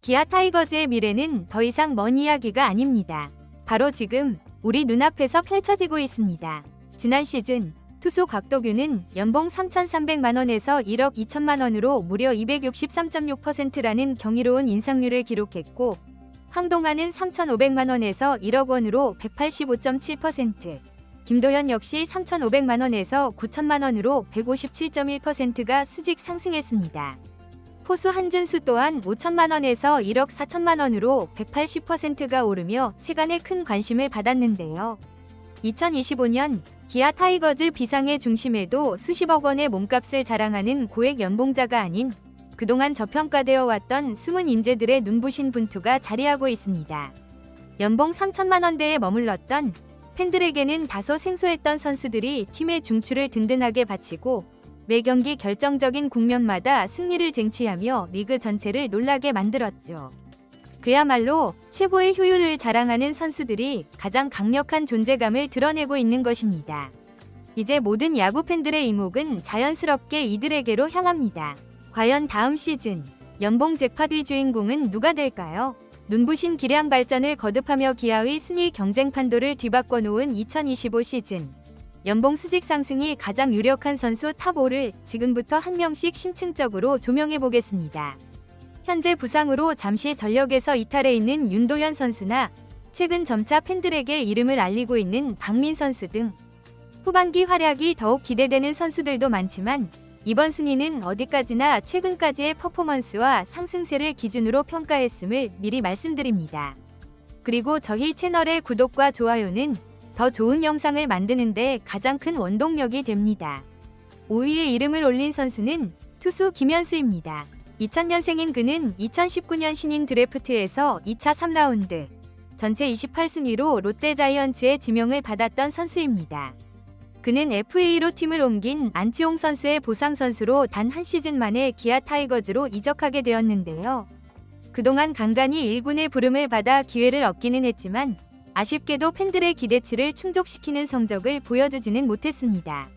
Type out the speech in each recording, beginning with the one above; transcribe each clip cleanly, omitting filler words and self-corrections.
기아 타이거즈의 미래는 더 이상 먼 이야기가 아닙니다. 바로 지금 우리 눈앞에서 펼쳐지고 있습니다. 지난 시즌 투수 곽도균은 연봉 3,300만원에서 1억 2천만원으로 무려 263.6%라는 경이로운 인상률을 기록했고, 황동하는 3,500만원에서 1억 원으로 185.7%, 김도현 역시 3,500만원에서 9천만원으로 157.1%가 수직 상승했습니다. 포수 한준수 또한 5천만원에서 1억 4천만원으로 180%가 오르며 세간의 큰 관심을 받았는데요. 2025년 기아 타이거즈 비상의 중심에도 수십억 원의 몸값을 자랑하는 고액 연봉자가 아닌 그동안 저평가되어 왔던 숨은 인재들의 눈부신 분투가 자리하고 있습니다. 연봉 3천만 원대에 머물렀던 팬들에게는 다소 생소했던 선수들이 팀의 중추를 든든하게 바치고 매 경기 결정적인 국면마다 승리를 쟁취하며 리그 전체를 놀라게 만들었죠. 그야말로 최고의 효율을 자랑하는 선수들이 가장 강력한 존재감을 드러내고 있는 것입니다. 이제 모든 야구 팬들의 이목은 자연스럽게 이들에게로 향합니다. 과연 다음 시즌 연봉 잭팟의 주인공은 누가 될까요? 눈부신 기량 발전을 거듭하며 기아의 순위 경쟁 판도를 뒤바꿔 놓은 2025 시즌 연봉 수직 상승이 가장 유력한 선수 탑5를 지금부터 한 명씩 심층적으로 조명해 보겠습니다. 현재 부상으로 잠시 전력에서 이탈해 있는 윤도현 선수나 최근 점차 팬들에게 이름을 알리고 있는 박민 선수 등 후반기 활약이 더욱 기대되는 선수들도 많지만 이번 순위는 어디까지나 최근까지의 퍼포먼스와 상승세를 기준으로 평가했음을 미리 말씀드립니다. 그리고 저희 채널의 구독과 좋아요는 더 좋은 영상을 만드는 데 가장 큰 원동력이 됩니다. 5위에 이름을 올린 선수는 투수 김현수입니다. 2000년생인 그는 2019년 신인 드래프트에서 2차 3라운드, 전체 28순위로 롯데자이언츠의 지명을 받았던 선수입니다. 그는 FA로 팀을 옮긴 안치홍 선수의 보상 선수로 단 한 시즌 만에 기아 타이거즈로 이적하게 되었는데요. 그동안 간간히 1군의 부름을 받아 기회를 얻기는 했지만 아쉽게도 팬들의 기대치를 충족시키는 성적을 보여주지는 못했습니다.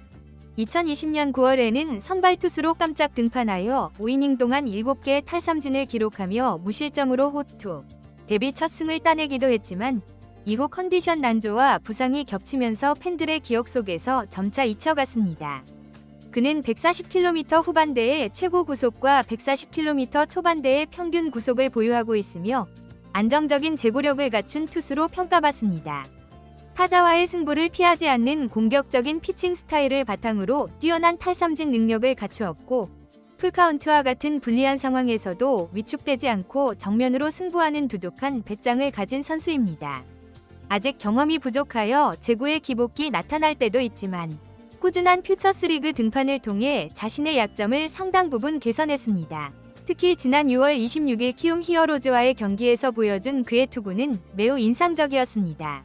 2020년 9월에는 선발 투수로 깜짝 등판하여 5이닝 동안 7개의 탈삼진을 기록하며 무실점으로 호투, 데뷔 첫 승을 따내기도 했지만 이후 컨디션 난조와 부상이 겹치면서 팬들의 기억 속에서 점차 잊혀갔습니다. 그는 140km 후반대의 최고 구속과 140km 초반대의 평균 구속을 보유하고 있으며 안정적인 제구력을 갖춘 투수로 평가받습니다. 타자와의 승부를 피하지 않는 공격적인 피칭 스타일을 바탕으로 뛰어난 탈삼진 능력을 갖추었고 풀카운트와 같은 불리한 상황에서도 위축되지 않고 정면으로 승부하는 두둑한 배짱을 가진 선수입니다. 아직 경험이 부족하여 제구의 기복이 나타날 때도 있지만 꾸준한 퓨처스리그 등판을 통해 자신의 약점을 상당 부분 개선했습니다. 특히 지난 6월 26일 키움 히어로즈와의 경기에서 보여준 그의 투구는 매우 인상적이었습니다.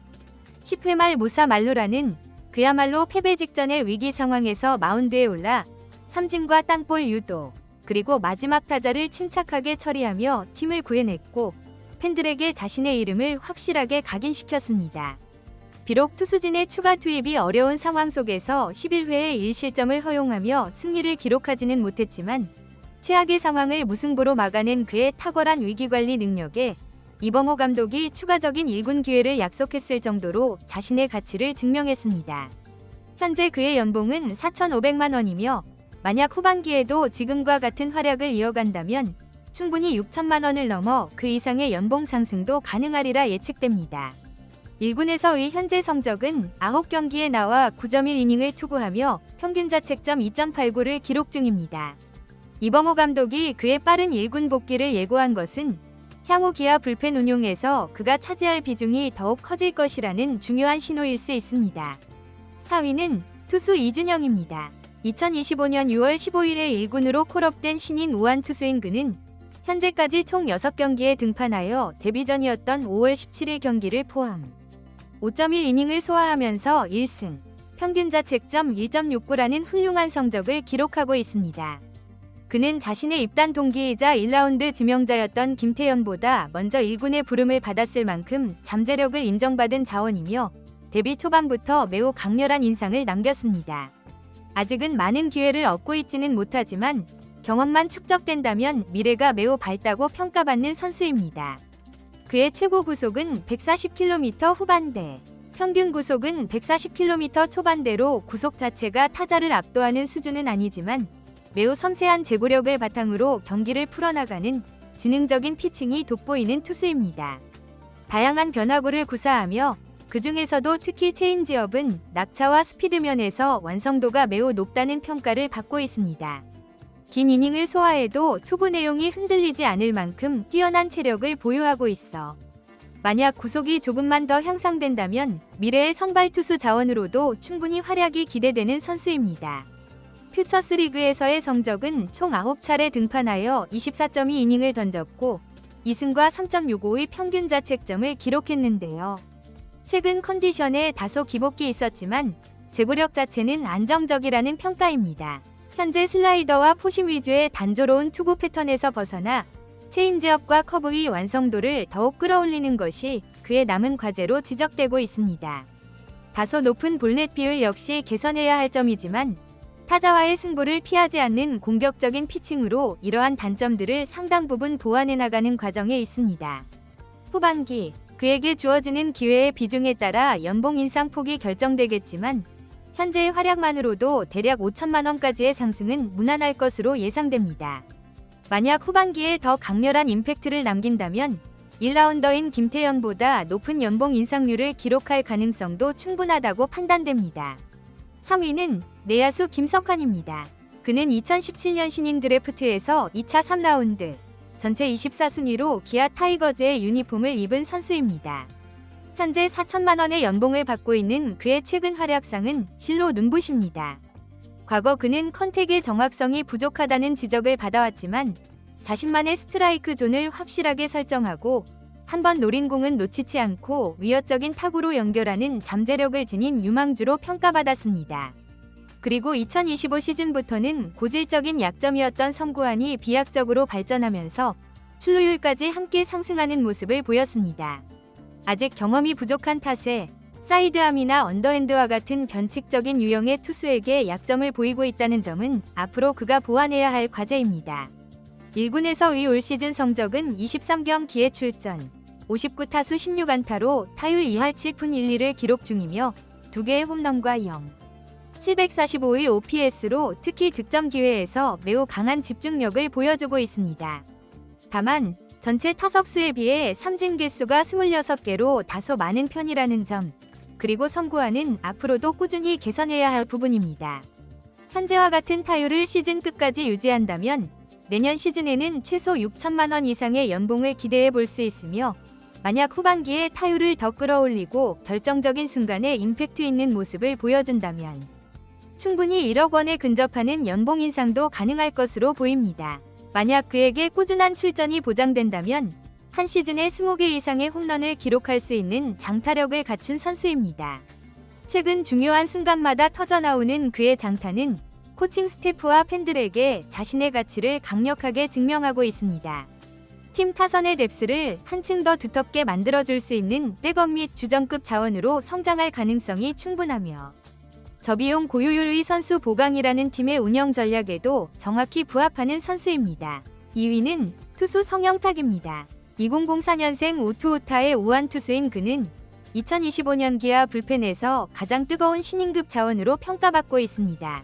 10회 말 무사 만루라는 그야말로 패배 직전의 위기 상황에서 마운드에 올라 삼진과 땅볼 유도, 그리고 마지막 타자를 침착하게 처리하며 팀을 구해냈고 팬들에게 자신의 이름을 확실하게 각인시켰습니다. 비록 투수진의 추가 투입이 어려운 상황 속에서 11회에 1실점을 허용하며 승리를 기록하지는 못했지만 최악의 상황을 무승부로 막아낸 그의 탁월한 위기관리 능력에 이범호 감독이 추가적인 1군 기회를 약속했을 정도로 자신의 가치를 증명했습니다. 현재 그의 연봉은 4,500만 원이며 만약 후반기에도 지금과 같은 활약을 이어간다면 충분히 6천만 원을 넘어 그 이상의 연봉 상승도 가능하리라 예측됩니다. 1군에서의 현재 성적은 9경기에 나와 9.1이닝을 투구하며 평균 자책점 2.89를 기록 중입니다. 이범호 감독이 그의 빠른 1군 복귀를 예고한 것은 향후 기아 불펜 운용에서 그가 차지할 비중이 더욱 커질 것이라는 중요한 신호일 수 있습니다. 4위는 투수 이준영입니다. 2025년 6월 15일에 1군으로 콜업된 신인 우완 투수인 그는 현재까지 총 6경기에 등판하여 데뷔전이었던 5월 17일 경기를 포함 5.1이닝을 소화하면서 1승, 평균 자책점 1.69라는 훌륭한 성적을 기록하고 있습니다. 그는 자신의 입단 동기이자 1라운드 지명자였던 김태현보다 먼저 1군의 부름을 받았을 만큼 잠재력을 인정받은 자원이며 데뷔 초반부터 매우 강렬한 인상을 남겼습니다. 아직은 많은 기회를 얻고 있지는 못하지만 경험만 축적된다면 미래가 매우 밝다고 평가받는 선수입니다. 그의 최고 구속은 140km 후반대, 평균 구속은 140km 초반대로 구속 자체가 타자를 압도하는 수준은 아니지만 매우 섬세한 제구력을 바탕으로 경기를 풀어나가는 지능적인 피칭이 돋보이는 투수입니다. 다양한 변화구를 구사하며 그 중에서도 특히 체인지업은 낙차와 스피드면에서 완성도가 매우 높다는 평가를 받고 있습니다. 긴 이닝을 소화해도 투구 내용이 흔들리지 않을 만큼 뛰어난 체력을 보유하고 있어 만약 구속이 조금만 더 향상된다면 미래의 선발 투수 자원으로도 충분히 활약이 기대되는 선수입니다. 퓨처스 리그에서의 성적은 총 9차례 등판하여 24.2이닝을 던졌고 2승과 3.65의 평균 자책점을 기록했는데요. 최근 컨디션에 다소 기복이 있었지만 제구력 자체는 안정적이라는 평가입니다. 현재 슬라이더와 포심 위주의 단조로운 투구 패턴에서 벗어나 체인지업과 커브의 완성도를 더욱 끌어올리는 것이 그의 남은 과제로 지적되고 있습니다. 다소 높은 볼넷 비율 역시 개선해야 할 점이지만 타자와의 승부를 피하지 않는 공격적인 피칭으로 이러한 단점들을 상당 부분 보완해 나가는 과정에 있습니다. 후반기 그에게 주어지는 기회의 비중에 따라 연봉 인상 폭이 결정되겠지만 현재의 활약만으로도 대략 5천만 원까지의 상승은 무난할 것으로 예상됩니다. 만약 후반기에 더 강렬한 임팩트를 남긴다면 1라운더인 김태현보다 높은 연봉 인상률을 기록할 가능성도 충분하다고 판단됩니다. 3위는 내야수 김석환입니다. 그는 2017년 신인 드래프트에서 2차 3라운드, 전체 24순위로 기아 타이거즈의 유니폼을 입은 선수입니다. 현재 4천만 원의 연봉을 받고 있는 그의 최근 활약상은 실로 눈부십니다. 과거 그는 컨택의 정확성이 부족하다는 지적을 받아왔지만 자신만의 스트라이크 존을 확실하게 설정하고 한번 노린 공은 놓치지 않고 위협적인 타구로 연결하는 잠재력을 지닌 유망주로 평가받았습니다. 그리고 2025 시즌부터는 고질적인 약점이었던 성구안이 비약적으로 발전하면서 출루율까지 함께 상승하는 모습을 보였습니다. 아직 경험이 부족한 탓에 사이드암이나 언더핸드와 같은 변칙적인 유형의 투수에게 약점을 보이고 있다는 점은 앞으로 그가 보완해야 할 과제입니다. 1군에서의 올 시즌 성적은 23경기에 출전, 59타수 16안타로 타율 2할 7푼 1리를 기록 중이며 2개의 홈런과 0, 745의 OPS로 특히 득점 기회에서 매우 강한 집중력을 보여주고 있습니다. 다만 전체 타석 수에 비해 삼진 개수가 26개로 다소 많은 편이라는 점, 그리고 성구안은 앞으로도 꾸준히 개선해야 할 부분입니다. 현재와 같은 타율을 시즌 끝까지 유지한다면 내년 시즌에는 최소 6천만 원 이상의 연봉을 기대해 볼 수 있으며 만약 후반기에 타율을 더 끌어올리고 결정적인 순간에 임팩트 있는 모습을 보여준다면 충분히 1억 원에 근접하는 연봉 인상도 가능할 것으로 보입니다. 만약 그에게 꾸준한 출전이 보장된다면 한 시즌에 20개 이상의 홈런을 기록할 수 있는 장타력을 갖춘 선수입니다. 최근 중요한 순간마다 터져나오는 그의 장타는 코칭 스태프와 팬들에게 자신의 가치를 강력하게 증명하고 있습니다. 팀 타선의 뎁스를 한층 더 두텁게 만들어줄 수 있는 백업 및 주전급 자원으로 성장할 가능성이 충분하며 저비용 고효율의 선수 보강이라는 팀의 운영 전략에도 정확히 부합하는 선수입니다. 2위는 투수 성영탁입니다. 2004년생 우투우타의 우완 투수인 그는 2025년 기아 불펜에서 가장 뜨거운 신인급 자원으로 평가받고 있습니다.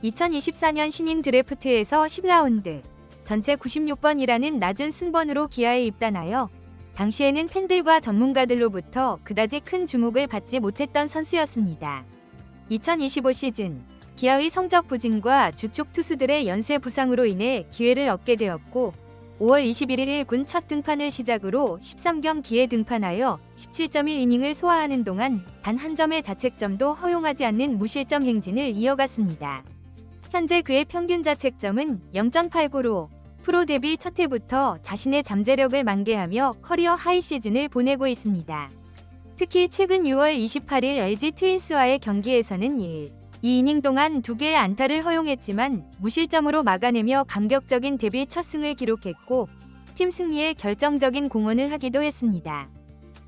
2024년 신인 드래프트에서 10라운드, 전체 96번이라는 낮은 순번으로 기아에 입단하여 당시에는 팬들과 전문가들로부터 그다지 큰 주목을 받지 못했던 선수였습니다. 2025 시즌, 기아의 성적 부진과 주축 투수들의 연쇄 부상으로 인해 기회를 얻게 되었고 5월 21일 1군 첫 등판을 시작으로 13경기에 등판하여 17.1이닝을 소화하는 동안 단 한 점의 자책점도 허용하지 않는 무실점 행진을 이어갔습니다. 현재 그의 평균 자책점은 0.89로 프로 데뷔 첫 해부터 자신의 잠재력을 만개하며 커리어 하이 시즌을 보내고 있습니다. 특히 최근 6월 28일 LG 트윈스와의 경기에서는 2이닝 동안 2개의 안타를 허용했지만 무실점으로 막아내며 감격적인 데뷔 첫 승을 기록했고 팀 승리에 결정적인 공헌을 하기도 했습니다.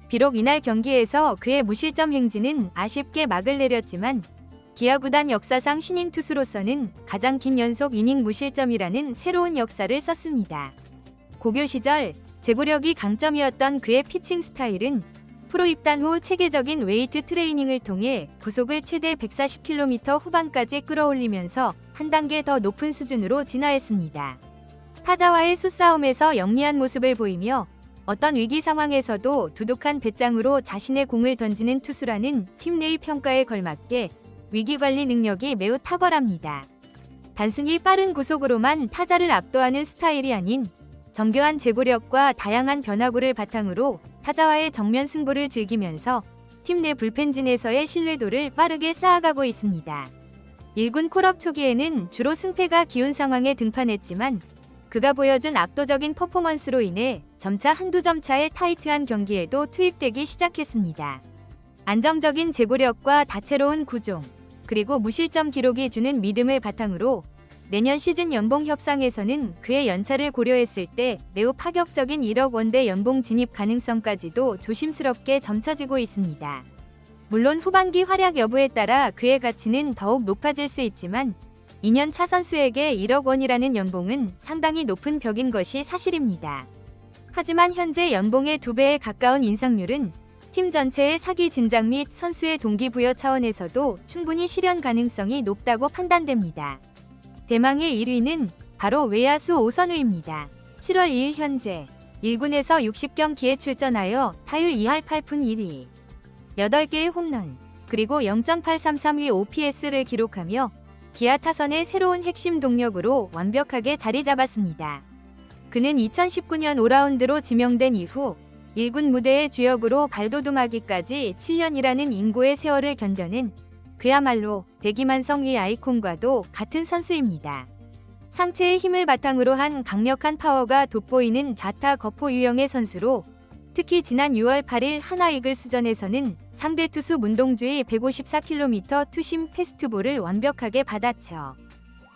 비록 이날 경기에서 그의 무실점 행진은 아쉽게 막을 내렸지만 기아 구단 역사상 신인 투수로서는 가장 긴 연속 이닝 무실점이라는 새로운 역사를 썼습니다. 고교 시절 제구력이 강점이었던 그의 피칭 스타일은 프로 입단 후 체계적인 웨이트 트레이닝을 통해 구속을 최대 140km 후반까지 끌어올리면서 한 단계 더 높은 수준으로 진화했습니다. 타자와의 수싸움에서 영리한 모습을 보이며 어떤 위기 상황에서도 두둑한 배짱으로 자신의 공을 던지는 투수라는 팀 내의 평가에 걸맞게 위기관리 능력이 매우 탁월합니다. 단순히 빠른 구속으로만 타자를 압도하는 스타일이 아닌 정교한 제구력과 다양한 변화구를 바탕으로 타자와의 정면 승부를 즐기면서 팀 내 불펜진에서의 신뢰도를 빠르게 쌓아가고 있습니다. 1군 콜업 초기에는 주로 승패가 기운 상황에 등판했지만 그가 보여준 압도적인 퍼포먼스로 인해 점차 한두 점 차의 타이트한 경기에도 투입되기 시작했습니다. 안정적인 제구력과 다채로운 구종, 그리고 무실점 기록이 주는 믿음을 바탕으로 내년 시즌 연봉 협상에서는 그의 연차를 고려했을 때 매우 파격적인 1억 원대 연봉 진입 가능성까지도 조심스럽게 점쳐지고 있습니다. 물론 후반기 활약 여부에 따라 그의 가치는 더욱 높아질 수 있지만 2년 차 선수에게 1억 원이라는 연봉은 상당히 높은 벽인 것이 사실입니다. 하지만 현재 연봉의 2배에 가까운 인상률은 팀 전체의 사기 진작 및 선수의 동기부여 차원에서도 충분히 실현 가능성이 높다고 판단됩니다. 대망의 1위는 바로 외야수 오선우입니다. 7월 2일 현재 1군에서 60경기에 출전하여 타율 2할 8푼 1위, 8개의 홈런, 그리고 0.833위 OPS를 기록하며 기아 타선의 새로운 핵심 동력으로 완벽하게 자리 잡았습니다. 그는 2019년 5라운드로 지명된 이후 1군 무대의 주역으로 발돋움하기까지 7년이라는 인고의 세월을 견뎌낸 그야말로 대기만성 위 아이콘과도 같은 선수입니다. 상체의 힘을 바탕으로 한 강력한 파워가 돋보이는 좌타 거포 유형의 선수로 특히 지난 6월 8일 한화 이글스전에서는 상대 투수 문동주의 154km 투심 패스트볼을 완벽하게 받아쳐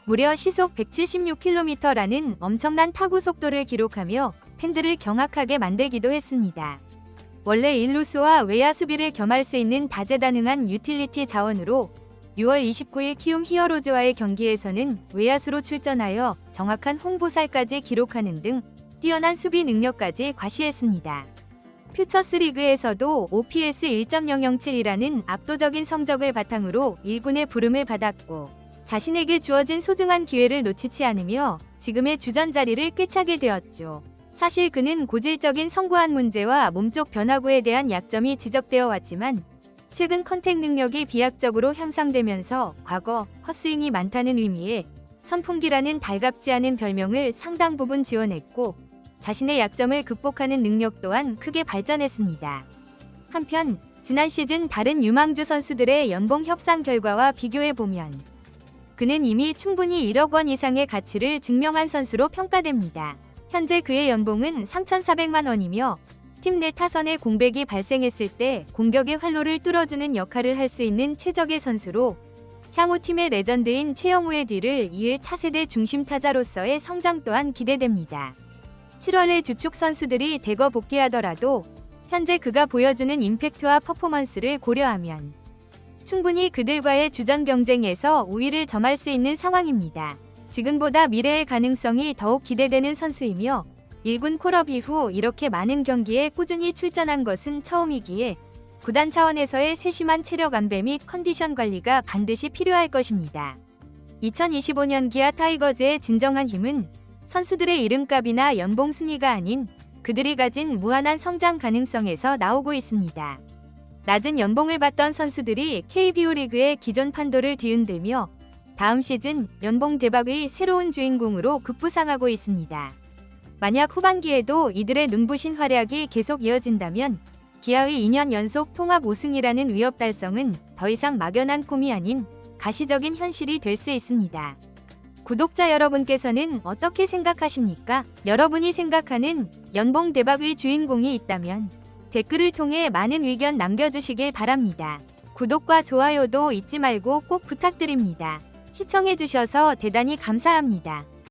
무려 시속 176km라는 엄청난 타구 속도를 기록하며 팬들을 경악하게 만들기도 했습니다. 원래 일루수와 외야 수비를 겸할 수 있는 다재다능한 유틸리티 자원으로 6월 29일 키움 히어로즈와의 경기에서는 외야수로 출전하여 정확한 홍보살까지 기록하는 등 뛰어난 수비 능력까지 과시했습니다. 퓨처스 리그에서도 OPS 1.007이라는 압도적인 성적을 바탕으로 1군의 부름을 받았고 자신에게 주어진 소중한 기회를 놓치지 않으며 지금의 주전 자리를 꿰차게 되었죠. 사실 그는 고질적인 성구안 문제와 몸쪽 변화구에 대한 약점이 지적되어 왔지만 최근 컨택 능력이 비약적으로 향상되면서 과거 헛스윙이 많다는 의미의 선풍기라는 달갑지 않은 별명을 상당 부분 지원했고 자신의 약점을 극복하는 능력 또한 크게 발전했습니다. 한편 지난 시즌 다른 유망주 선수들의 연봉 협상 결과와 비교해보면 그는 이미 충분히 1억 원 이상의 가치를 증명한 선수로 평가됩니다. 현재 그의 연봉은 3,400만 원이며 팀 내 타선에 공백이 발생했을 때 공격의 활로를 뚫어주는 역할을 할 수 있는 최적의 선수로 향후 팀의 레전드인 최영우의 뒤를 이을 차세대 중심 타자로서의 성장 또한 기대됩니다. 7월에 주축 선수들이 대거 복귀하더라도 현재 그가 보여주는 임팩트와 퍼포먼스를 고려하면 충분히 그들과의 주전 경쟁에서 우위를 점할 수 있는 상황입니다. 지금보다 미래의 가능성이 더욱 기대되는 선수이며 1군 콜업 이후 이렇게 많은 경기에 꾸준히 출전한 것은 처음이기에 구단 차원에서의 세심한 체력 안배 및 컨디션 관리가 반드시 필요할 것입니다. 2025년 기아 타이거즈의 진정한 힘은 선수들의 이름값이나 연봉 순위가 아닌 그들이 가진 무한한 성장 가능성에서 나오고 있습니다. 낮은 연봉을 받던 선수들이 KBO 리그의 기존 판도를 뒤흔들며 다음 시즌 연봉 대박의 새로운 주인공으로 급부상하고 있습니다. 만약 후반기에도 이들의 눈부신 활약이 계속 이어진다면 기아의 2년 연속 통합 우승이라는 위협 달성은 더 이상 막연한 꿈이 아닌 가시적인 현실이 될 수 있습니다. 구독자 여러분께서는 어떻게 생각하십니까? 여러분이 생각하는 연봉 대박의 주인공이 있다면 댓글을 통해 많은 의견 남겨주시길 바랍니다. 구독과 좋아요도 잊지 말고 꼭 부탁드립니다. 시청해주셔서 대단히 감사합니다.